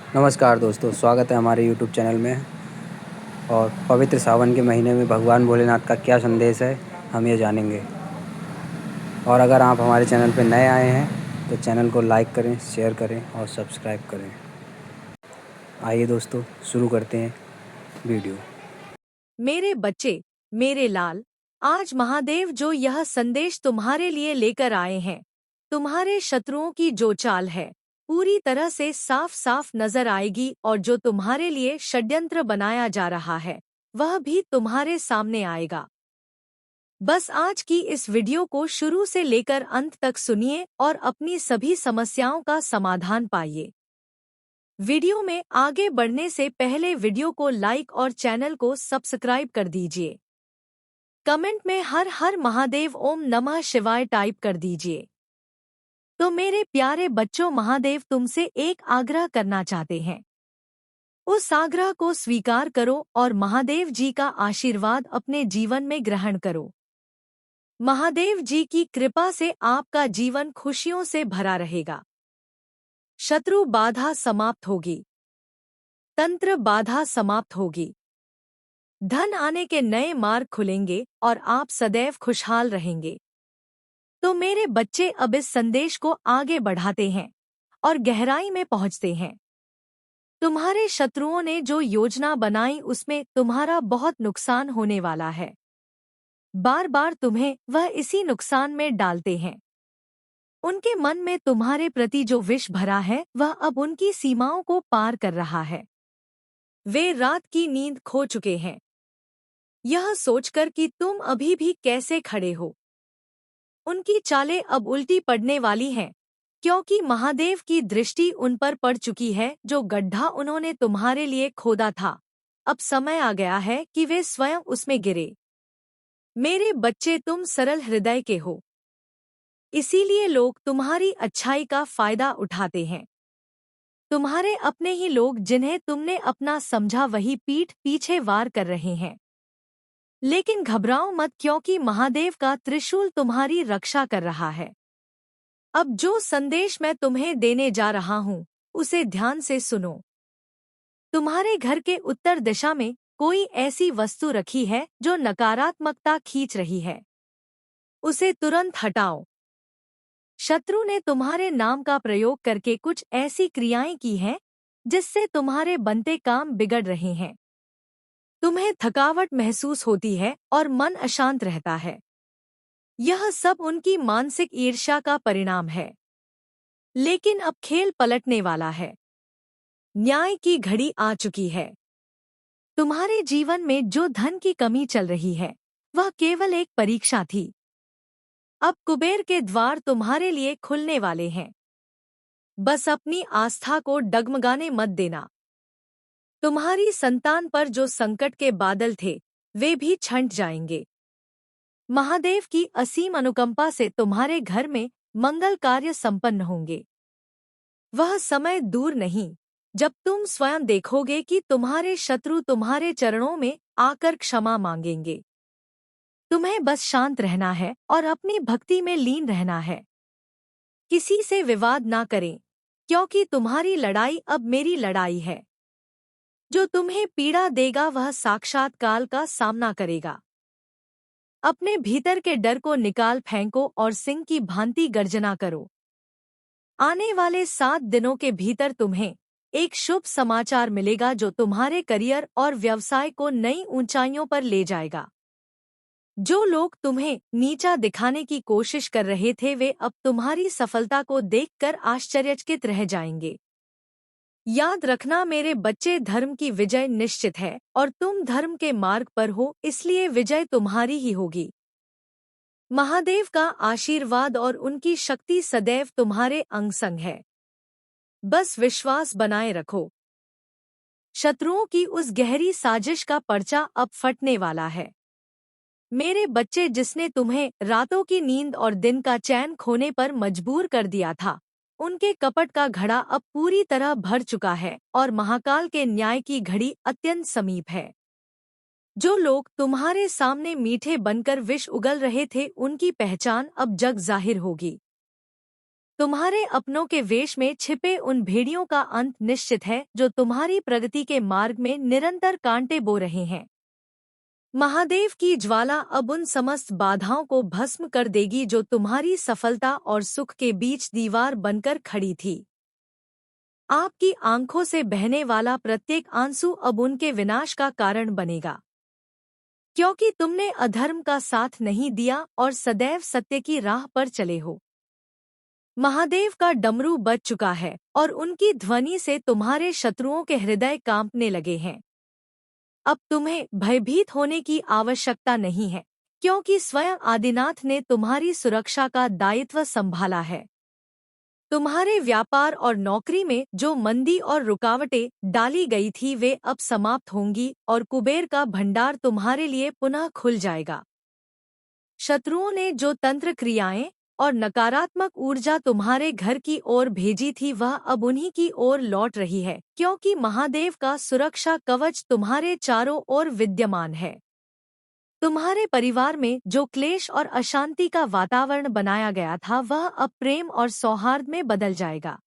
नमस्कार दोस्तों, स्वागत है हमारे यूट्यूब चैनल में। और पवित्र सावन के महीने में भगवान भोलेनाथ का क्या संदेश है, हम ये जानेंगे। और अगर आप हमारे चैनल पर नए आए हैं तो चैनल को लाइक करें, शेयर करें और सब्सक्राइब करें। आइए दोस्तों, शुरू करते हैं वीडियो। मेरे बच्चे, मेरे लाल, आज महादेव जो यह संदेश तुम्हारे लिए लेकर आए हैं, तुम्हारे शत्रुओं की जो चाल है पूरी तरह से साफ साफ नजर आएगी, और जो तुम्हारे लिए षड्यंत्र बनाया जा रहा है वह भी तुम्हारे सामने आएगा। बस आज की इस वीडियो को शुरू से लेकर अंत तक सुनिए और अपनी सभी समस्याओं का समाधान पाइए। वीडियो में आगे बढ़ने से पहले वीडियो को लाइक और चैनल को सब्सक्राइब कर दीजिए। कमेंट में हर हर महादेव ओम नमः शिवाय टाइप कर दीजिए। तो मेरे प्यारे बच्चों, महादेव तुमसे एक आग्रह करना चाहते हैं। उस आग्रह को स्वीकार करो और महादेव जी का आशीर्वाद अपने जीवन में ग्रहण करो। महादेव जी की कृपा से आपका जीवन खुशियों से भरा रहेगा। शत्रु बाधा समाप्त होगी, तंत्र बाधा समाप्त होगी, धन आने के नए मार्ग खुलेंगे और आप सदैव खुशहाल रहेंगे। तो मेरे बच्चे, अब इस संदेश को आगे बढ़ाते हैं और गहराई में पहुंचते हैं। तुम्हारे शत्रुओं ने जो योजना बनाई उसमें तुम्हारा बहुत नुकसान होने वाला है। बार बार तुम्हें वह इसी नुकसान में डालते हैं। उनके मन में तुम्हारे प्रति जो विष भरा है वह अब उनकी सीमाओं को पार कर रहा है। वे रात की नींद खो चुके हैं, यह सोचकर कि तुम अभी भी कैसे खड़े हो। उनकी चालें अब उल्टी पड़ने वाली हैं, क्योंकि महादेव की दृष्टि उन पर पड़ चुकी है। जो गड्ढा उन्होंने तुम्हारे लिए खोदा था, अब समय आ गया है कि वे स्वयं उसमें गिरे। मेरे बच्चे, तुम सरल हृदय के हो, इसीलिए लोग तुम्हारी अच्छाई का फायदा उठाते हैं। तुम्हारे अपने ही लोग जिन्हें तुमने अपना समझा वही पीठ पीछे वार कर रहे हैं। लेकिन घबराओ मत, क्योंकि महादेव का त्रिशूल तुम्हारी रक्षा कर रहा है। अब जो संदेश मैं तुम्हें देने जा रहा हूँ उसे ध्यान से सुनो। तुम्हारे घर के उत्तर दिशा में कोई ऐसी वस्तु रखी है जो नकारात्मकता खींच रही है, उसे तुरंत हटाओ। शत्रु ने तुम्हारे नाम का प्रयोग करके कुछ ऐसी क्रियाएं की हैं जिससे तुम्हारे बनते काम बिगड़ रहे हैं। तुम्हें थकावट महसूस होती है और मन अशांत रहता है। यह सब उनकी मानसिक ईर्ष्या का परिणाम है। लेकिन अब खेल पलटने वाला है। न्याय की घड़ी आ चुकी है। तुम्हारे जीवन में जो धन की कमी चल रही है वह केवल एक परीक्षा थी। अब कुबेर के द्वार तुम्हारे लिए खुलने वाले हैं। बस अपनी आस्था को डगमगाने मत देना। तुम्हारी संतान पर जो संकट के बादल थे वे भी छंट जाएंगे। महादेव की असीम अनुकंपा से तुम्हारे घर में मंगल कार्य संपन्न होंगे। वह समय दूर नहीं जब तुम स्वयं देखोगे कि तुम्हारे शत्रु तुम्हारे चरणों में आकर क्षमा मांगेंगे। तुम्हें बस शांत रहना है और अपनी भक्ति में लीन रहना है। किसी से विवाद ना करें, क्योंकि तुम्हारी लड़ाई अब मेरी लड़ाई है। जो तुम्हें पीड़ा देगा वह साक्षात काल का सामना करेगा। अपने भीतर के डर को निकाल फेंको और सिंह की भांति गर्जना करो। आने वाले 7 दिनों के भीतर तुम्हें एक शुभ समाचार मिलेगा जो तुम्हारे करियर और व्यवसाय को नई ऊंचाइयों पर ले जाएगा। जो लोग तुम्हें नीचा दिखाने की कोशिश कर रहे थे वे अब तुम्हारी सफलता को देखकर आश्चर्यचकित रह जाएंगे। याद रखना मेरे बच्चे, धर्म की विजय निश्चित है और तुम धर्म के मार्ग पर हो, इसलिए विजय तुम्हारी ही होगी। महादेव का आशीर्वाद और उनकी शक्ति सदैव तुम्हारे अंग संग है। बस विश्वास बनाए रखो। शत्रुओं की उस गहरी साजिश का पर्चा अब फटने वाला है। मेरे बच्चे, जिसने तुम्हें रातों की नींद और दिन का चैन खोने पर मजबूर कर दिया था, उनके कपट का घड़ा अब पूरी तरह भर चुका है और महाकाल के न्याय की घड़ी अत्यंत समीप है। जो लोग तुम्हारे सामने मीठे बनकर विष उगल रहे थे उनकी पहचान अब जग जाहिर होगी। तुम्हारे अपनों के वेश में छिपे उन भेड़ियों का अंत निश्चित है जो तुम्हारी प्रगति के मार्ग में निरंतर कांटे बो रहे हैं। महादेव की ज्वाला अब उन समस्त बाधाओं को भस्म कर देगी जो तुम्हारी सफलता और सुख के बीच दीवार बनकर खड़ी थी। आपकी आंखों से बहने वाला प्रत्येक आंसू अब उनके विनाश का कारण बनेगा, क्योंकि तुमने अधर्म का साथ नहीं दिया और सदैव सत्य की राह पर चले हो। महादेव का डमरू बज चुका है और उनकी ध्वनि से तुम्हारे शत्रुओं के हृदय कांपने लगे हैं। अब तुम्हें भयभीत होने की आवश्यकता नहीं है, क्योंकि स्वयं आदिनाथ ने तुम्हारी सुरक्षा का दायित्व संभाला है। तुम्हारे व्यापार और नौकरी में जो मंदी और रुकावटें डाली गई थी वे अब समाप्त होंगी और कुबेर का भंडार तुम्हारे लिए पुनः खुल जाएगा। शत्रुओं ने जो तंत्र क्रियाएं और नकारात्मक ऊर्जा तुम्हारे घर की ओर भेजी थी वह अब उन्हीं की ओर लौट रही है, क्योंकि महादेव का सुरक्षा कवच तुम्हारे चारों ओर विद्यमान है। तुम्हारे परिवार में जो क्लेश और अशांति का वातावरण बनाया गया था वह अब प्रेम और सौहार्द में बदल जाएगा।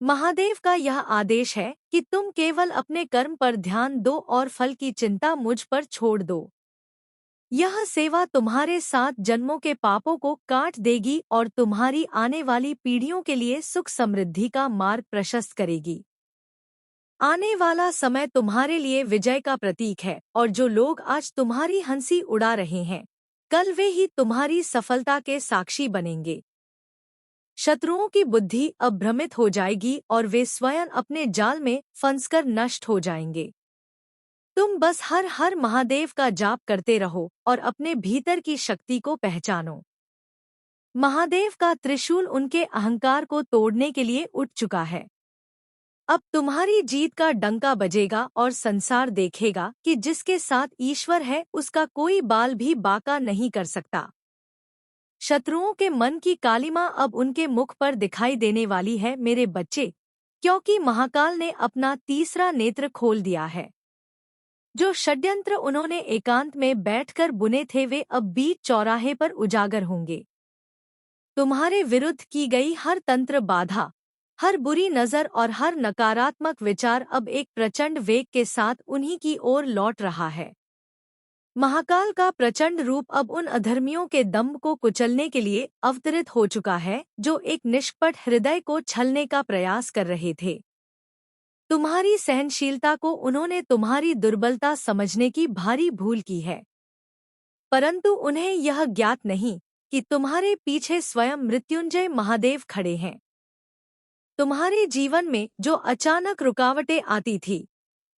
महादेव का यह आदेश है कि तुम केवल अपने कर्म पर ध्यान दो और फल की चिंता मुझ पर छोड़ दो। यह सेवा तुम्हारे 7 जन्मों के पापों को काट देगी और तुम्हारी आने वाली पीढ़ियों के लिए सुख समृद्धि का मार्ग प्रशस्त करेगी। आने वाला समय तुम्हारे लिए विजय का प्रतीक है और जो लोग आज तुम्हारी हंसी उड़ा रहे हैं, कल वे ही तुम्हारी सफलता के साक्षी बनेंगे। शत्रुओं की बुद्धि अब भ्रमित हो जाएगी और वे स्वयं अपने जाल में फंसकर नष्ट हो जाएंगे। तुम बस हर हर महादेव का जाप करते रहो और अपने भीतर की शक्ति को पहचानो। महादेव का त्रिशूल उनके अहंकार को तोड़ने के लिए उठ चुका है। अब तुम्हारी जीत का डंका बजेगा और संसार देखेगा कि जिसके साथ ईश्वर है उसका कोई बाल भी बाका नहीं कर सकता। शत्रुओं के मन की कालिमा अब उनके मुख पर दिखाई देने वाली है मेरे बच्चे, क्योंकि महाकाल ने अपना तीसरा नेत्र खोल दिया है। जो षड्यंत्र उन्होंने एकांत में बैठकर बुने थे वे अब बीच चौराहे पर उजागर होंगे। तुम्हारे विरुद्ध की गई हर तंत्र बाधा, हर बुरी नजर और हर नकारात्मक विचार अब एक प्रचंड वेग के साथ उन्हीं की ओर लौट रहा है। महाकाल का प्रचंड रूप अब उन अधर्मियों के दम्भ को कुचलने के लिए अवतरित हो चुका है जो एक निष्कपट हृदय को छलने का प्रयास कर रहे थे। तुम्हारी सहनशीलता को उन्होंने तुम्हारी दुर्बलता समझने की भारी भूल की है, परंतु उन्हें यह ज्ञात नहीं कि तुम्हारे पीछे स्वयं मृत्युंजय महादेव खड़े हैं। तुम्हारे जीवन में जो अचानक रुकावटें आती थी,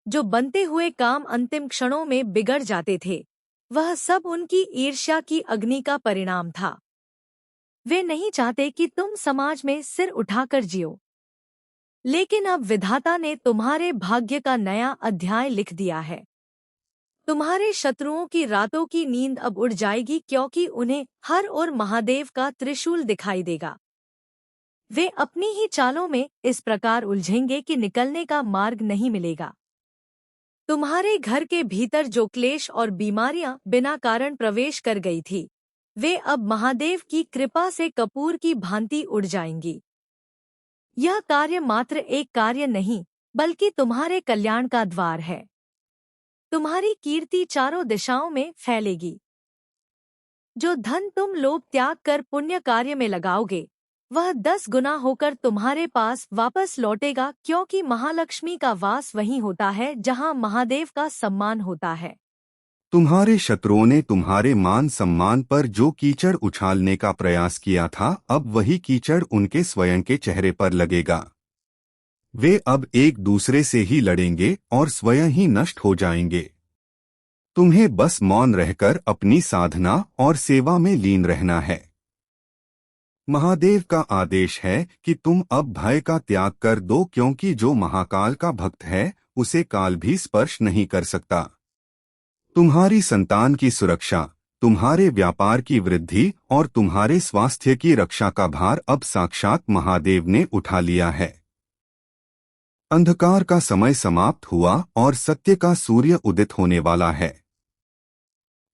जो बनते हुए काम अंतिम क्षणों में बिगड़ जाते थे, वह सब उनकी ईर्ष्या की अग्नि का परिणाम था। वे नहीं चाहते कि तुम समाज में सिर उठाकर जियो, लेकिन अब विधाता ने तुम्हारे भाग्य का नया अध्याय लिख दिया है। तुम्हारे शत्रुओं की रातों की नींद अब उड़ जाएगी, क्योंकि उन्हें हर ओर महादेव का त्रिशूल दिखाई देगा। वे अपनी ही चालों में इस प्रकार उलझेंगे कि निकलने का मार्ग नहीं मिलेगा। तुम्हारे घर के भीतर जो क्लेश और बीमारियां बिना कारण प्रवेश कर गई थी, वे अब महादेव की कृपा से कपूर की भांति उड़ जाएंगी। यह कार्य मात्र एक कार्य नहीं, बल्कि तुम्हारे कल्याण का द्वार है। तुम्हारी कीर्ति चारों दिशाओं में फैलेगी। जो धन तुम लोभ त्याग कर पुण्य कार्य में लगाओगे, वह 10 गुना होकर तुम्हारे पास वापस लौटेगा, क्योंकि महालक्ष्मी का वास वहीं होता है जहां महादेव का सम्मान होता है। तुम्हारे शत्रुओं ने तुम्हारे मान सम्मान पर जो कीचड़ उछालने का प्रयास किया था, अब वही कीचड़ उनके स्वयं के चेहरे पर लगेगा। वे अब एक दूसरे से ही लड़ेंगे और स्वयं ही नष्ट हो जाएंगे। तुम्हें बस मौन रहकर अपनी साधना और सेवा में लीन रहना है। महादेव का आदेश है कि तुम अब भय का त्याग कर दो, क्योंकि जो महाकाल का भक्त है उसे काल भी स्पर्श नहीं कर सकता। तुम्हारी संतान की सुरक्षा, तुम्हारे व्यापार की वृद्धि और तुम्हारे स्वास्थ्य की रक्षा का भार अब साक्षात महादेव ने उठा लिया है। अंधकार का समय समाप्त हुआ और सत्य का सूर्य उदित होने वाला है।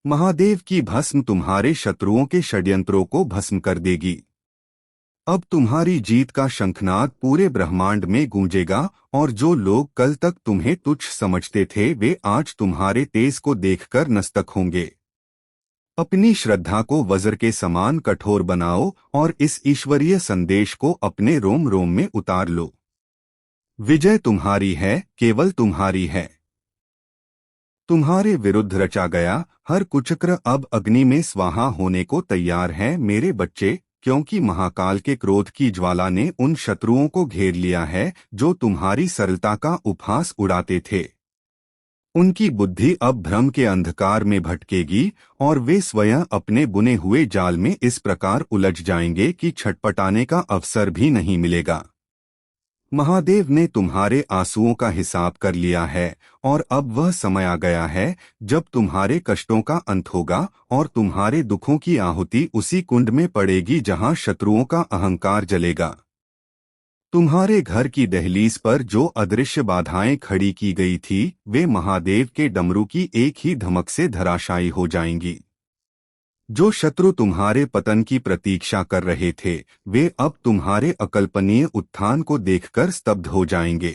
महादेव की भस्म तुम्हारे शत्रुओं के षड्यंत्रों को भस्म कर देगी। अब तुम्हारी जीत का शंखनाद पूरे ब्रह्मांड में गूंजेगा और जो लोग कल तक तुम्हें तुच्छ समझते थे वे आज तुम्हारे तेज को देखकर नस्तक होंगे। अपनी श्रद्धा को वज्र के समान कठोर बनाओ और इस ईश्वरीय संदेश को अपने रोम रोम में उतार लो। विजय तुम्हारी है, केवल तुम्हारी है। तुम्हारे विरुद्ध रचा गया हर कुचक्र अब अग्नि में स्वाहा होने को तैयार है मेरे बच्चे, क्योंकि महाकाल के क्रोध की ज्वाला ने उन शत्रुओं को घेर लिया है जो तुम्हारी सरलता का उपहास उड़ाते थे। उनकी बुद्धि अब भ्रम के अंधकार में भटकेगी और वे स्वयं अपने बुने हुए जाल में इस प्रकार उलझ जाएंगे कि छटपटाने का अवसर भी नहीं मिलेगा। महादेव ने तुम्हारे आंसुओं का हिसाब कर लिया है और अब वह समय आ गया है जब तुम्हारे कष्टों का अंत होगा और तुम्हारे दुखों की आहुति उसी कुंड में पड़ेगी जहां शत्रुओं का अहंकार जलेगा। तुम्हारे घर की दहलीज पर जो अदृश्य बाधाएं खड़ी की गई थी वे महादेव के डमरू की एक ही धमक से धराशायी हो जाएंगी। जो शत्रु तुम्हारे पतन की प्रतीक्षा कर रहे थे वे अब तुम्हारे अकल्पनीय उत्थान को देखकर स्तब्ध हो जाएंगे।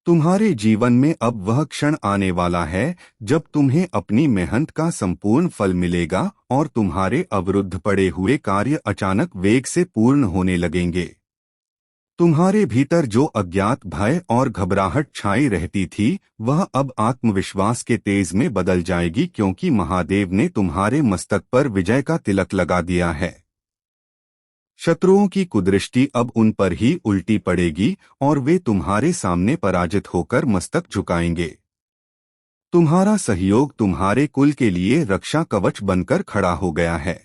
तुम्हारे जीवन में अब वह क्षण आने वाला है जब तुम्हें अपनी मेहनत का संपूर्ण फल मिलेगा और तुम्हारे अवरुद्ध पड़े हुए कार्य अचानक वेग से पूर्ण होने लगेंगे। तुम्हारे भीतर जो अज्ञात भय और घबराहट छाई रहती थी वह अब आत्मविश्वास के तेज में बदल जाएगी, क्योंकि महादेव ने तुम्हारे मस्तक पर विजय का तिलक लगा दिया है। शत्रुओं की कुदृष्टि अब उन पर ही उल्टी पड़ेगी और वे तुम्हारे सामने पराजित होकर मस्तक झुकाएंगे। तुम्हारा सहयोग तुम्हारे कुल के लिए रक्षा कवच बनकर खड़ा हो गया है।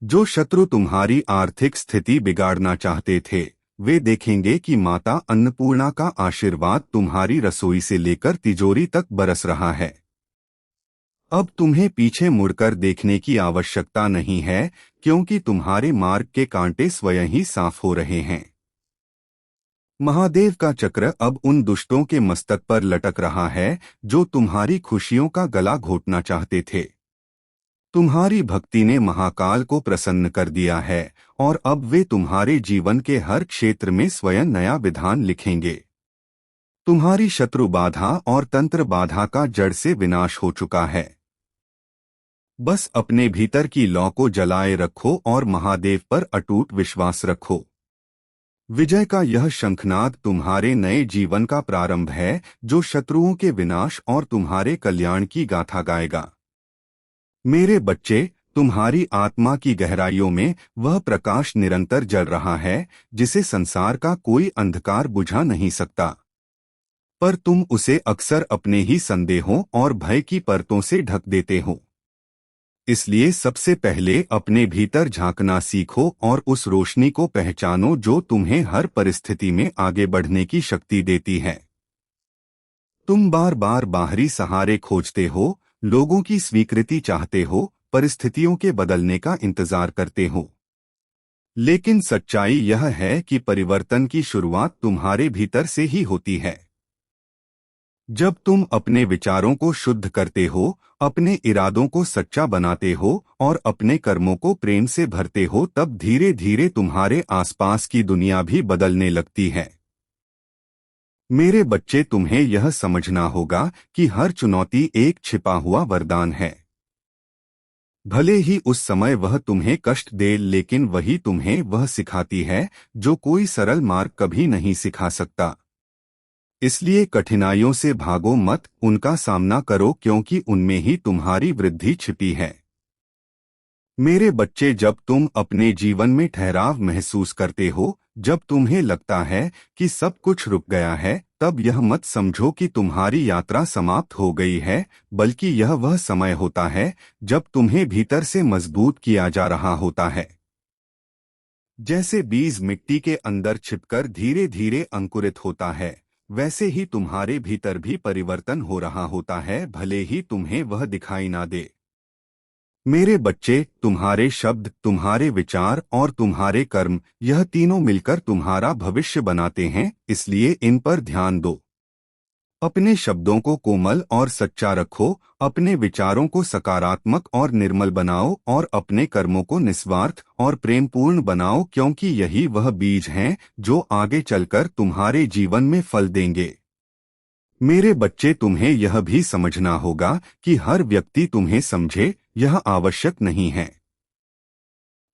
जो शत्रु तुम्हारी आर्थिक स्थिति बिगाड़ना चाहते थे वे देखेंगे कि माता अन्नपूर्णा का आशीर्वाद तुम्हारी रसोई से लेकर तिजोरी तक बरस रहा है। अब तुम्हें पीछे मुड़कर देखने की आवश्यकता नहीं है, क्योंकि तुम्हारे मार्ग के कांटे स्वयं ही साफ हो रहे हैं। महादेव का चक्र अब उन दुष्टों के मस्तक पर लटक रहा है जो तुम्हारी खुशियों का गला घोटना चाहते थे। तुम्हारी भक्ति ने महाकाल को प्रसन्न कर दिया है और अब वे तुम्हारे जीवन के हर क्षेत्र में स्वयं नया विधान लिखेंगे। तुम्हारी शत्रु बाधा और तंत्र बाधा का जड़ से विनाश हो चुका है। बस अपने भीतर की लौ को जलाए रखो और महादेव पर अटूट विश्वास रखो। विजय का यह शंखनाद तुम्हारे नए जीवन का प्रारंभ है जो शत्रुओं के विनाश और तुम्हारे कल्याण की गाथा गाएगा। मेरे बच्चे, तुम्हारी आत्मा की गहराइयों में वह प्रकाश निरंतर जल रहा है जिसे संसार का कोई अंधकार बुझा नहीं सकता, पर तुम उसे अक्सर अपने ही संदेहों और भय की परतों से ढक देते हो। इसलिए सबसे पहले अपने भीतर झांकना सीखो और उस रोशनी को पहचानो जो तुम्हें हर परिस्थिति में आगे बढ़ने की शक्ति देती है। तुम बार बार बाहरी सहारे खोजते हो, लोगों की स्वीकृति चाहते हो, परिस्थितियों के बदलने का इंतजार करते हो, लेकिन सच्चाई यह है कि परिवर्तन की शुरुआत तुम्हारे भीतर से ही होती है। जब तुम अपने विचारों को शुद्ध करते हो, अपने इरादों को सच्चा बनाते हो और अपने कर्मों को प्रेम से भरते हो, तब धीरे धीरे तुम्हारे आसपास की दुनिया भी बदलने लगती है। मेरे बच्चे, तुम्हें यह समझना होगा कि हर चुनौती एक छिपा हुआ वरदान है। भले ही उस समय वह तुम्हें कष्ट दे, लेकिन वही तुम्हें वह सिखाती है जो कोई सरल मार्ग कभी नहीं सिखा सकता। इसलिए कठिनाइयों से भागो मत, उनका सामना करो, क्योंकि उनमें ही तुम्हारी वृद्धि छिपी है। मेरे बच्चे, जब तुम अपने जीवन में ठहराव महसूस करते हो, जब तुम्हें लगता है कि सब कुछ रुक गया है, तब यह मत समझो कि तुम्हारी यात्रा समाप्त हो गई है, बल्कि यह वह समय होता है जब तुम्हें भीतर से मजबूत किया जा रहा होता है। जैसे बीज मिट्टी के अंदर छिपकर धीरे धीरे अंकुरित होता है, वैसे ही तुम्हारे भीतर भी परिवर्तन हो रहा होता है, भले ही तुम्हें वह दिखाई ना दे। मेरे बच्चे, तुम्हारे शब्द, तुम्हारे विचार और तुम्हारे कर्म, यह तीनों मिलकर तुम्हारा भविष्य बनाते हैं, इसलिए इन पर ध्यान दो। अपने शब्दों को कोमल और सच्चा रखो, अपने विचारों को सकारात्मक और निर्मल बनाओ और अपने कर्मों को निस्वार्थ और प्रेमपूर्ण बनाओ, क्योंकि यही वह बीज हैं जो आगे चलकर तुम्हारे जीवन में फल देंगे। मेरे बच्चे, तुम्हें यह भी समझना होगा कि हर व्यक्ति तुम्हें समझे, यह आवश्यक नहीं है।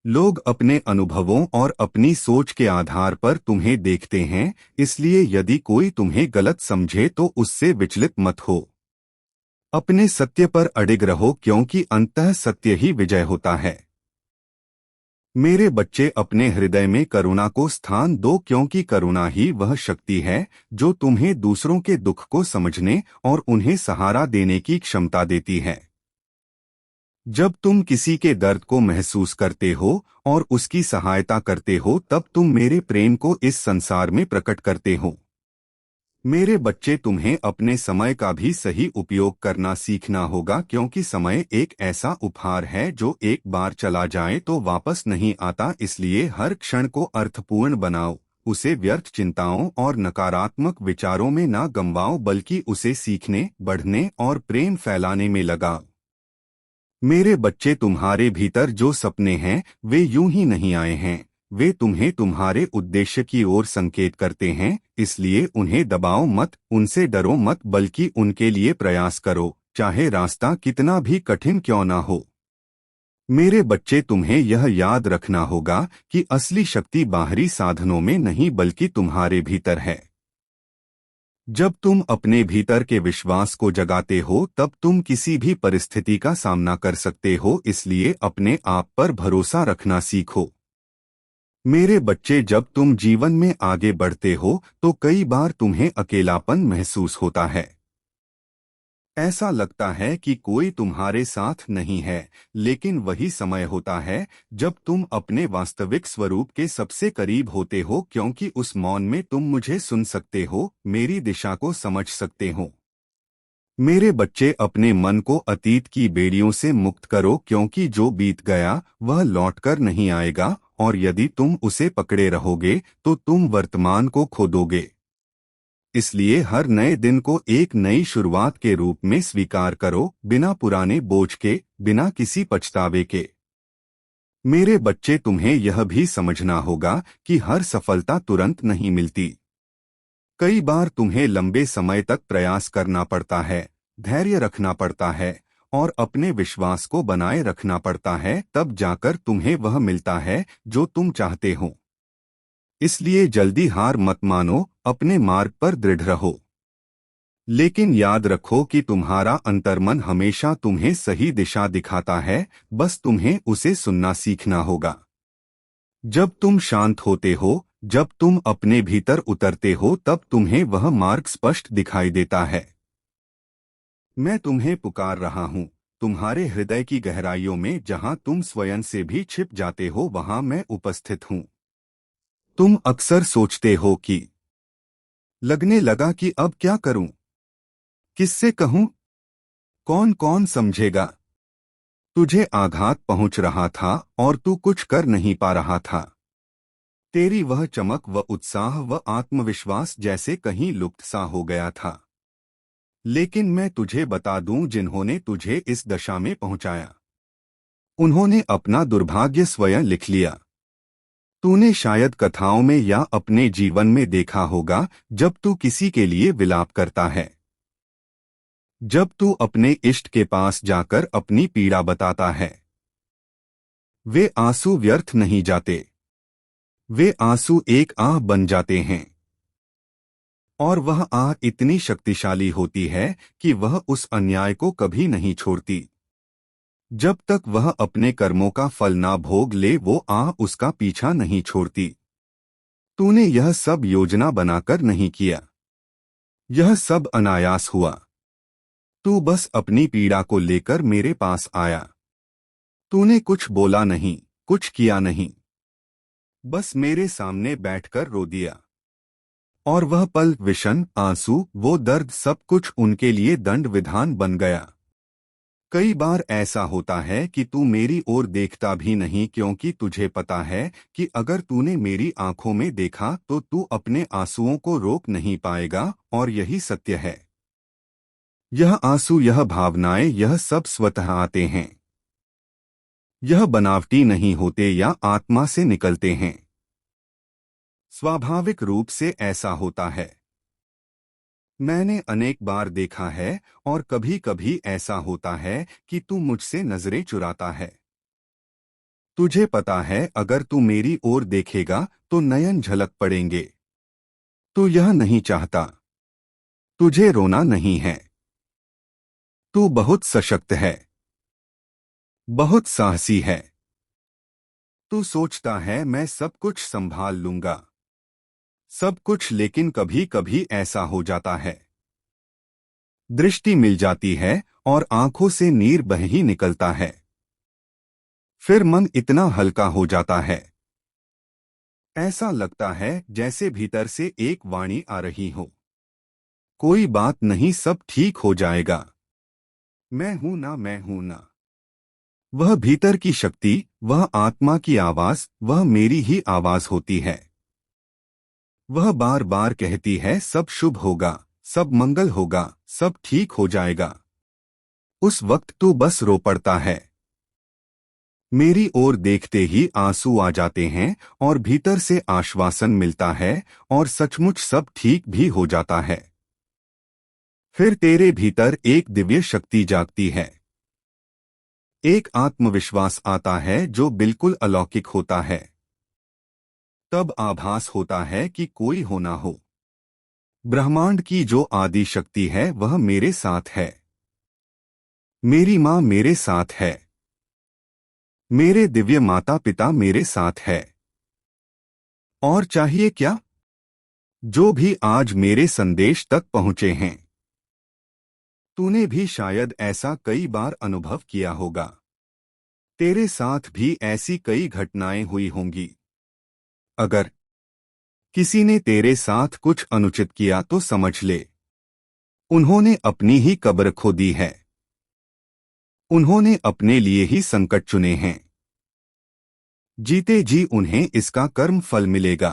लोग अपने अनुभवों और अपनी सोच के आधार पर तुम्हें देखते हैं, इसलिए यदि कोई तुम्हें गलत समझे तो उससे विचलित मत हो। अपने सत्य पर अडिग रहो, क्योंकि अंततः सत्य ही विजय होता है। मेरे बच्चे, अपने हृदय में करुणा को स्थान दो, क्योंकि करुणा ही वह शक्ति है जो तुम्हें दूसरों के दुख को समझने और उन्हें सहारा देने की क्षमता देती है। जब तुम किसी के दर्द को महसूस करते हो और उसकी सहायता करते हो, तब तुम मेरे प्रेम को इस संसार में प्रकट करते हो। मेरे बच्चे, तुम्हें अपने समय का भी सही उपयोग करना सीखना होगा, क्योंकि समय एक ऐसा उपहार है जो एक बार चला जाए तो वापस नहीं आता। इसलिए हर क्षण को अर्थपूर्ण बनाओ, उसे व्यर्थ चिंताओं और नकारात्मक विचारों में ना गंवाओ, बल्कि उसे सीखने, बढ़ने और प्रेम फैलाने में लगाओ। मेरे बच्चे, तुम्हारे भीतर जो सपने हैं वे यूं ही नहीं आए हैं, वे तुम्हें तुम्हारे उद्देश्य की ओर संकेत करते हैं। इसलिए उन्हें दबाओ मत, उनसे डरो मत, बल्कि उनके लिए प्रयास करो, चाहे रास्ता कितना भी कठिन क्यों ना हो। मेरे बच्चे, तुम्हें यह याद रखना होगा कि असली शक्ति बाहरी साधनों में नहीं बल्कि तुम्हारे भीतर है। जब तुम अपने भीतर के विश्वास को जगाते हो तब तुम किसी भी परिस्थिति का सामना कर सकते हो, इसलिए अपने आप पर भरोसा रखना सीखो। मेरे बच्चे, जब तुम जीवन में आगे बढ़ते हो तो कई बार तुम्हें अकेलापन महसूस होता है। ऐसा लगता है कि कोई तुम्हारे साथ नहीं है, लेकिन वही समय होता है जब तुम अपने वास्तविक स्वरूप के सबसे करीब होते हो, क्योंकि उस मौन में तुम मुझे सुन सकते हो, मेरी दिशा को समझ सकते हो। मेरे बच्चे, अपने मन को अतीत की बेड़ियों से मुक्त करो, क्योंकि जो बीत गया वह लौटकर नहीं आएगा, और यदि तुम उसे पकड़े रहोगे तो तुम वर्तमान को खो दोगे। इसलिए हर नए दिन को एक नई शुरुआत के रूप में स्वीकार करो, बिना पुराने बोझ के, बिना किसी पछतावे के। मेरे बच्चे, तुम्हें यह भी समझना होगा कि हर सफलता तुरंत नहीं मिलती। कई बार तुम्हें लंबे समय तक प्रयास करना पड़ता है, धैर्य रखना पड़ता है और अपने विश्वास को बनाए रखना पड़ता है, तब जाकर तुम्हें वह मिलता है जो तुम चाहते हो। इसलिए जल्दी हार मत मानो, अपने मार्ग पर दृढ़ रहो। लेकिन याद रखो कि तुम्हारा अंतर्मन हमेशा तुम्हें सही दिशा दिखाता है, बस तुम्हें उसे सुनना सीखना होगा। जब तुम शांत होते हो, जब तुम अपने भीतर उतरते हो, तब तुम्हें वह मार्ग स्पष्ट दिखाई देता है। मैं तुम्हें पुकार रहा हूँ, तुम्हारे हृदय की गहराइयों में, जहाँ तुम स्वयं से भी छिप जाते हो, वहाँ मैं उपस्थित हूँ। तुम अक्सर सोचते हो कि लगने लगा कि अब क्या करूं, किससे कहूं, कौन कौन समझेगा। तुझे आघात पहुंच रहा था और तू कुछ कर नहीं पा रहा था। तेरी वह चमक, व उत्साह, व आत्मविश्वास जैसे कहीं लुप्त सा हो गया था। लेकिन मैं तुझे बता दूं, जिन्होंने तुझे इस दशा में पहुंचाया, उन्होंने अपना दुर्भाग्य स्वयं लिख लिया। तूने शायद कथाओं में या अपने जीवन में देखा होगा, जब तू किसी के लिए विलाप करता है, जब तू अपने इष्ट के पास जाकर अपनी पीड़ा बताता है, वे आंसू व्यर्थ नहीं जाते, वे आंसू एक आह बन जाते हैं। और वह आह इतनी शक्तिशाली होती है कि वह उस अन्याय को कभी नहीं छोड़ती। जब तक वह अपने कर्मों का फल ना भोग ले, वो आह उसका पीछा नहीं छोड़ती। तूने यह सब योजना बनाकर नहीं किया, यह सब अनायास हुआ। तू बस अपनी पीड़ा को लेकर मेरे पास आया। तूने कुछ बोला नहीं, कुछ किया नहीं, बस मेरे सामने बैठकर रो दिया। और वह पल, विषण, आंसू, वो दर्द, सब कुछ उनके लिए दंड विधान बन गया। कई बार ऐसा होता है कि तू मेरी ओर देखता भी नहीं, क्योंकि तुझे पता है कि अगर तूने मेरी आंखों में देखा तो तू अपने आंसुओं को रोक नहीं पाएगा, और यही सत्य है। यह आंसू, यह भावनाएं, यह सब स्वतः आते हैं। यह बनावटी नहीं होते या आत्मा से निकलते हैं। स्वाभाविक रूप से ऐसा होता है। मैंने अनेक बार देखा है और कभी कभी ऐसा होता है कि तू मुझसे नजरें चुराता है। तुझे पता है अगर तू मेरी ओर देखेगा तो नयन झलक पड़ेंगे। तू यह नहीं चाहता। तुझे रोना नहीं है। तू बहुत सशक्त है, बहुत साहसी है। तू सोचता है मैं सब कुछ संभाल लूंगा, सब कुछ, लेकिन कभी कभी ऐसा हो जाता है। दृष्टि मिल जाती है और आंखों से नीर बह ही निकलता है। फिर मन इतना हल्का हो जाता है, ऐसा लगता है जैसे भीतर से एक वाणी आ रही हो, कोई बात नहीं, सब ठीक हो जाएगा। मैं हूं ना, मैं हूं ना। वह भीतर की शक्ति, वह आत्मा की आवाज, वह मेरी ही आवाज होती है। वह बार बार कहती है सब शुभ होगा, सब मंगल होगा, सब ठीक हो जाएगा। उस वक्त तू बस रो पड़ता है। मेरी ओर देखते ही आंसू आ जाते हैं और भीतर से आश्वासन मिलता है और सचमुच सब ठीक भी हो जाता है। फिर तेरे भीतर एक दिव्य शक्ति जागती है, एक आत्मविश्वास आता है जो बिल्कुल अलौकिक होता है। तब आभास होता है कि कोई हो ना हो, ब्रह्मांड की जो आदि शक्ति है वह मेरे साथ है। मेरी माँ मेरे साथ है, मेरे दिव्य माता पिता मेरे साथ है। और चाहिए क्या? जो भी आज मेरे संदेश तक पहुंचे हैं, तूने भी शायद ऐसा कई बार अनुभव किया होगा। तेरे साथ भी ऐसी कई घटनाएं हुई होंगी। अगर किसी ने तेरे साथ कुछ अनुचित किया तो समझ ले, उन्होंने अपनी ही कब्र खोदी है। उन्होंने अपने लिए ही संकट चुने हैं। जीते जी उन्हें इसका कर्म फल मिलेगा।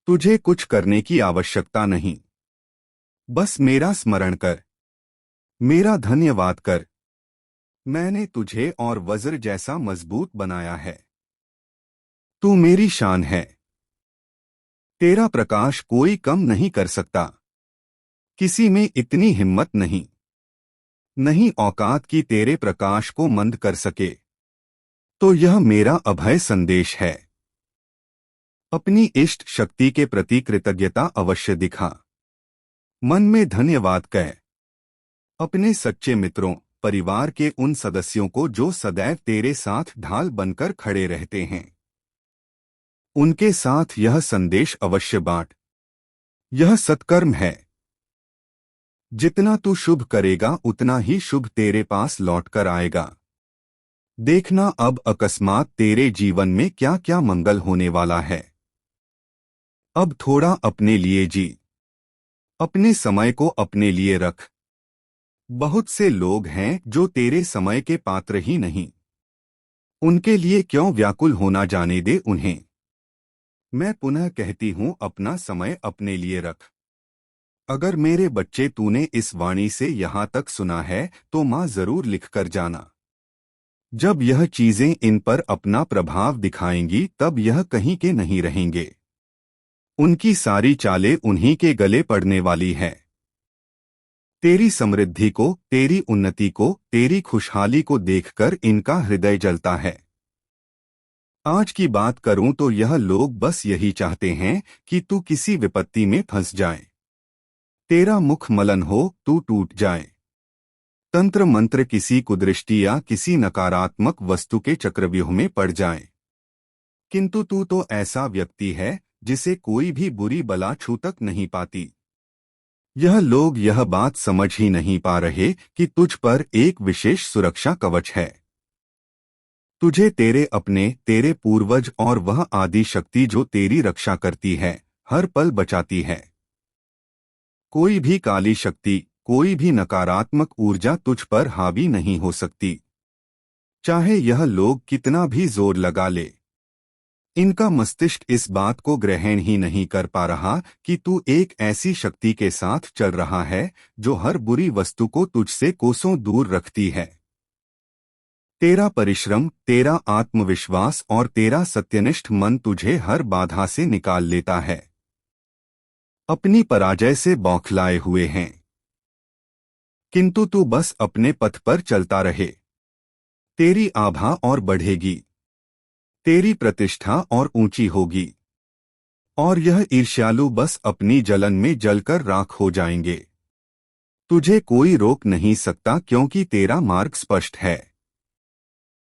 तुझे कुछ करने की आवश्यकता नहीं, बस मेरा स्मरण कर, मेरा धन्यवाद कर। मैंने तुझे और वज्र जैसा मजबूत बनाया है। तू मेरी शान है। तेरा प्रकाश कोई कम नहीं कर सकता। किसी में इतनी हिम्मत नहीं, नहीं औकात की तेरे प्रकाश को मंद कर सके। तो यह मेरा अभय संदेश है। अपनी इष्ट शक्ति के प्रति कृतज्ञता अवश्य दिखा। मन में धन्यवाद कह। अपने सच्चे मित्रों, परिवार के उन सदस्यों को जो सदैव तेरे साथ ढाल बनकर खड़े रहते हैं, उनके साथ यह संदेश अवश्य बांट। यह सत्कर्म है। जितना तू शुभ करेगा उतना ही शुभ तेरे पास लौटकर आएगा। देखना अब अकस्मात तेरे जीवन में क्या क्या मंगल होने वाला है। अब थोड़ा अपने लिए जी, अपने समय को अपने लिए रख। बहुत से लोग हैं जो तेरे समय के पात्र ही नहीं। उनके लिए क्यों व्याकुल होना, जाने दे उन्हें। मैं पुनः कहती हूं, अपना समय अपने लिए रख। अगर मेरे बच्चे तूने इस वाणी से यहां तक सुना है तो मां जरूर लिखकर जाना। जब यह चीजें इन पर अपना प्रभाव दिखाएंगी तब यह कहीं के नहीं रहेंगे। उनकी सारी चालें उन्हीं के गले पड़ने वाली है। तेरी समृद्धि को, तेरी उन्नति को, तेरी खुशहाली को देखकर इनका हृदय जलता है। आज की बात करूं तो यह लोग बस यही चाहते हैं कि तू किसी विपत्ति में फंस जाए, तेरा मुख मलन हो, तू टूट जाए। तंत्र मंत्र किसी कुदृष्टि या किसी नकारात्मक वस्तु के चक्रव्यूह में पड़ जाए। किंतु तू तो ऐसा व्यक्ति है जिसे कोई भी बुरी बला छू तक नहीं पाती। यह लोग यह बात समझ ही नहीं पा रहे कि तुझ पर एक विशेष सुरक्षा कवच है। तुझे तेरे अपने, तेरे पूर्वज और वह आदि शक्ति जो तेरी रक्षा करती है, हर पल बचाती है। कोई भी काली शक्ति, कोई भी नकारात्मक ऊर्जा तुझ पर हावी नहीं हो सकती, चाहे यह लोग कितना भी जोर लगा ले। इनका मस्तिष्क इस बात को ग्रहण ही नहीं कर पा रहा कि तू एक ऐसी शक्ति के साथ चल रहा है जो हर बुरी वस्तु को तुझसे कोसों दूर रखती है। तेरा परिश्रम, तेरा आत्मविश्वास और तेरा सत्यनिष्ठ मन तुझे हर बाधा से निकाल लेता है। अपनी पराजय से बौखलाए हुए हैं, किंतु तू बस अपने पथ पर चलता रहे। तेरी आभा और बढ़ेगी, तेरी प्रतिष्ठा और ऊंची होगी, और यह ईर्ष्यालु बस अपनी जलन में जलकर राख हो जाएंगे। तुझे कोई रोक नहीं सकता क्योंकि तेरा मार्ग स्पष्ट है।